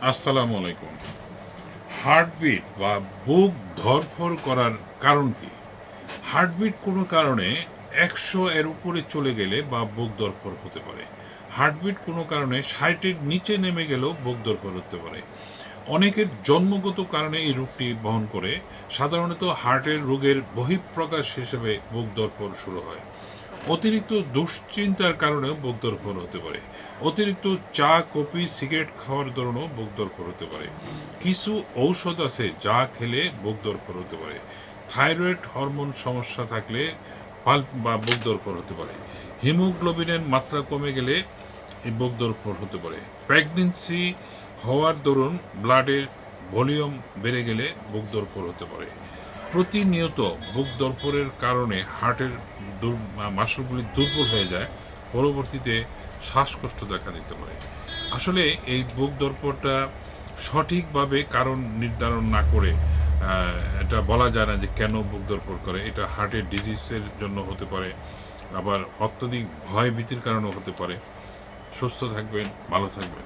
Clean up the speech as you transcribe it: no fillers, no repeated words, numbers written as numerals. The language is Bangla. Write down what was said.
আসসালামু আলাইকুম। হার্টবিট বা বুক ধড়ফড় করার কারণ কি? হার্টবিট কোনো কারণে ১০০ এর উপরে চলে গেলে বা বুক ধড়ফড় হতে পারে। হার্টবিট কোনো কারণে ৬০ এর নিচে নেমে গেলেও বুক ধড়ফড় হতে পারে। অনেকের জন্মগত কারণে এই রোগটি বহন করে। সাধারণত হার্টের রোগের বহিঃপ্রকাশ হিসেবে বুক ধড়ফড় শুরু হয়। অতিরিক্ত দুশ্চিন্তার কারণেও বুক ধড়ফড় হতে পারে। অতিরিক্ত চা, কফি, সিগারেট খাওয়ার দরুনও বুক ধড়ফড় হতে পারে। কিছু ঔষধ আছে যা খেলে বুক ধড়ফড় হতে পারে। থাইরয়েড হরমোন সমস্যা থাকলে পাল্প বা বুক ধড়ফড় হতে পারে। হিমোগ্লোবিনের মাত্রা কমে গেলে এই বুক ধড়ফড় হতে পারে। প্রেগন্যান্সি হওয়ার দরুন ব্লাডের ভলিউম বেড়ে গেলে বুক ধড়ফড় হতে পারে। প্রতিনিয়ত বুক ধড়ফড়ের কারণে হার্টের মাসলগুলি দুর্বল হয়ে যায়, পরবর্তীতে শ্বাসকষ্ট দেখা দিতে পারে। আসলে এই বুক ধড়ফড়টা সঠিকভাবে কারণ নির্ধারণ না করে এটা বলা যায় না যে কেন বুক ধড়ফড় করে। এটা হার্টের ডিজিজের জন্য হতে পারে, আবার অত্যধিক ভয় ভীতির কারণেও হতে পারে। সুস্থ থাকবেন, ভালো থাকবেন।